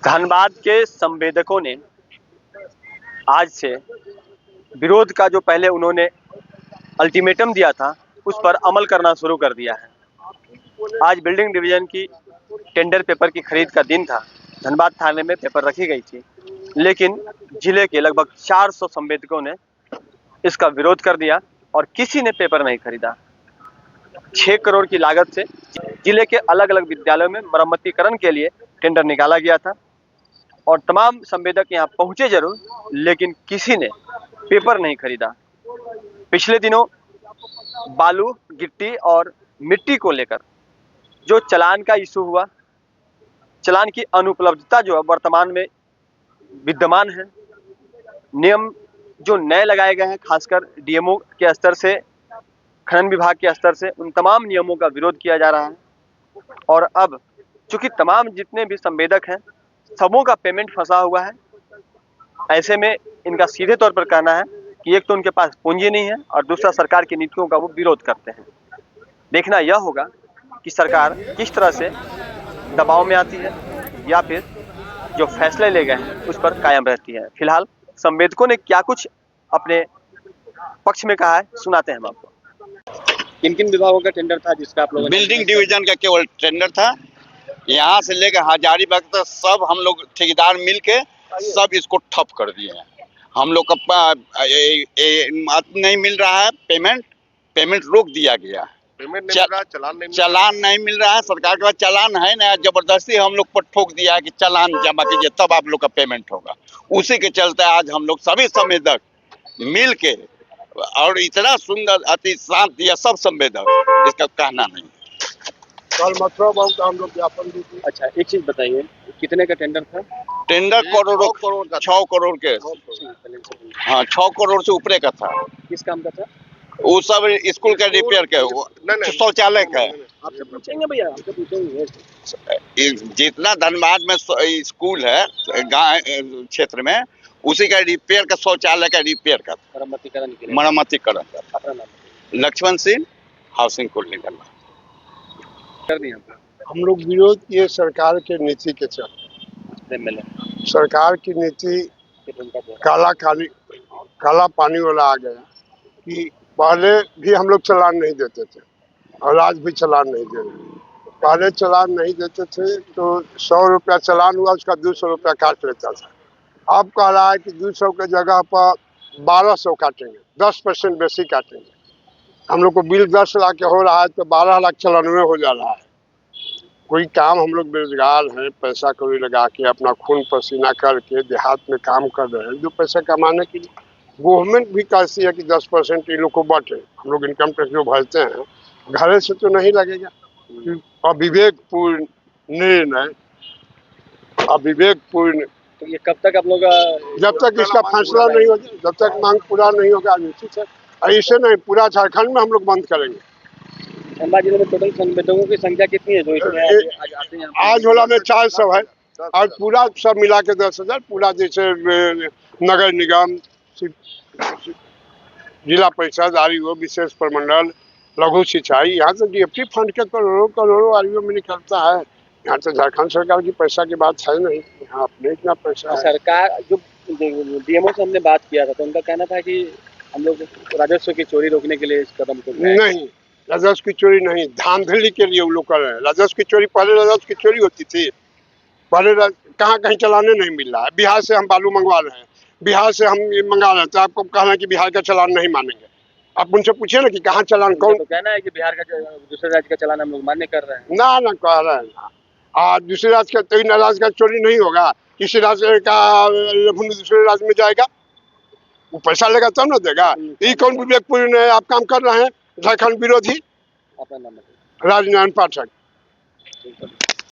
धनबाद के संवेदकों ने आज से विरोध का जो पहले उन्होंने अल्टीमेटम दिया था उस पर अमल करना शुरू कर दिया है। आज बिल्डिंग डिवीजन की टेंडर पेपर की खरीद का दिन था। धनबाद थाने में पेपर रखी गई थी, लेकिन जिले के लगभग 400 संवेदकों ने इसका विरोध कर दिया और किसी ने पेपर नहीं खरीदा। 6 करोड़ की लागत से जिले के अलग अलग विद्यालयों में मरम्मतीकरण के लिए टेंडर निकाला गया था और तमाम संवेदक यहाँ पहुंचे जरूर, लेकिन किसी ने पेपर नहीं खरीदा। पिछले दिनों बालू, गिट्टी और मिट्टी को लेकर जो चालान का इशू हुआ, चालान की अनुपलब्धता जो वर्तमान में विद्यमान है, नियम जो नए लगाए गए हैं, खासकर डीएमओ के स्तर से, खनन विभाग के स्तर से, उन तमाम नियमों का विरोध किया जा रहा है। और अब चूंकि तमाम जितने भी संवेदक हैं, सबों का पेमेंट फंसा हुआ है। ऐसे में इनका सीधे तौर पर कहना है कि एक तो उनके पास पूंजी नहीं है और दूसरा सरकार की नीतियों का वो विरोध करते हैं। देखना यह होगा कि सरकार किस तरह से दबाव में आती है या फिर जो फैसले ले गए हैं उस पर कायम रहती है। फिलहाल संवेदकों ने क्या कुछ अपने पक्ष में कहा है, सुनाते हैं हम आपको। किन किन विभागों का टेंडर था जिसका आप लोगों ने? बिल्डिंग डिवीजन का केवल टेंडर था। यहाँ से लेकर हजारीबाग तक सब हम लोग ठेकेदार मिल के सब इसको ठप कर दिए हैं। हम लोग का नहीं मिल रहा है, पेमेंट रोक दिया गया है। पेमेंट नहीं मिल रहा है, चालान नहीं मिल रहा है। सरकार के पास चालान है ना, जबरदस्ती हम लोग पर ठोक दिया है कि चालान जमा कीजिए तब आप लोग का पेमेंट होगा। उसी के चलते आज हम लोग सभी संवेदक मिल के, और इतना सुंदर अति शांत दिया सब संवेदक, इसका कहना नहीं। कल मथुरा बाबू का हम लोग ज्ञापन दी थी। अच्छा, एक चीज बताइए, कितने का टेंडर था? टेंडर करोड़ों, 6 करोड़ के। हाँ, 6 करोड़ से ऊपर का था। किस काम का था? वो सब स्कूल का रिपेयर का, शौचालय का। आपसे पूछेंगे भैया, आपसे पूछेंगे। जितना धनबाद में स्कूल है गांव क्षेत्र में, उसी का रिपेयर का, शौचालय का रिपेयर का, मरम्मतीकरण का। अपना नाम? Laxman Singh, housing colony Dhanbad. हम लोग विरोध किए सरकार के नीति के चलते। सरकार की नीति काला पानी वाला आ गया कि पहले भी हम लोग चालान नहीं देते थे और आज भी चालान नहीं दे रहे। पहले चालान नहीं देते थे तो 100 रुपया चालान हुआ, उसका 200 रुपया काट लेता था। अब कह रहा है कि 200 के जगह पर 1200 काटेंगे, 10% बेसी काटेंगे। हम लोग को बिल 10 लाख के हो रहा है तो 12 लाख चालानवे हो जा रहा है। कोई काम, हम लोग बेरोजगार हैं, पैसा कौड़ी लगा के अपना खून पसीना करके देहात में काम कर रहे हैं, 2 पैसा कमाने के लिए। गवर्नमेंट भी कहती है कि 10% इन लोग को बांटे। हम लोग इनकम टैक्स जो भरते हैं, घरे से तो नहीं लगेगा। अविवेकपूर्ण निर्णय, अविवेकपूर्ण। तो ये कब तक आप लोग? जब तक इसका फैसला नहीं हो जाए, जब तक मांग पूरा नहीं होगा, निश्चित है ऐसे नहीं, पूरा झारखंड में हम लोग बंद करेंगे। धनबाद जिले में टोटल संवेदकों की संख्या कितनी है जो इसमें आज आते हैं? आज होला में 400 है और पूरा सब मिला के 10,000। पूरा जैसे नगर निगम, जिला परिषद, आरईओ, विशेष प्रमंडल, लघु सिंचाई, यहाँ तो डीएफटी फंड के करोड़ों आरईओ में निकलता है। यहाँ तो झारखंड सरकार की पैसा की बात है नहीं, यहाँ अपने इतना पैसा है। सरकार जो डीएमओ से हमने बात किया था तो उनका कहना था कि हम लोग राजस्व की चोरी रोकने के लिए इस कदम को नहीं, राजस्व की चोरी नहीं, धांधली के लिए वो लोग कर रहे हैं। राजस्व की चोरी, पहले राजस्व की चोरी होती थी, पहले कहाँ कहीं चलाने नहीं मिल रहा है। बिहार से हम बालू मंगवा रहे हैं, बिहार से हम मंगा रहे हैं, तो आपको कहना है कि बिहार का चालान नहीं मानेंगे। आप उनसे पूछिए ना कि कहाँ चालान, कौन तो कहना है कि बिहार का दूसरे राज्य का चालान हम लोग मान्य कर रहे हैं। ना कह रहे हैं। दूसरे राज्य का, तो राज्य का चोरी नहीं होगा, किसी राज्य का दूसरे राज्य में जाएगा, वो पैसा लेगा तब ना देगा। ये कौन विवेकपूर्ण है? आप काम कर रहे हैं झारखंड विरोधी। अपना नाम? राजनारायण पाठक।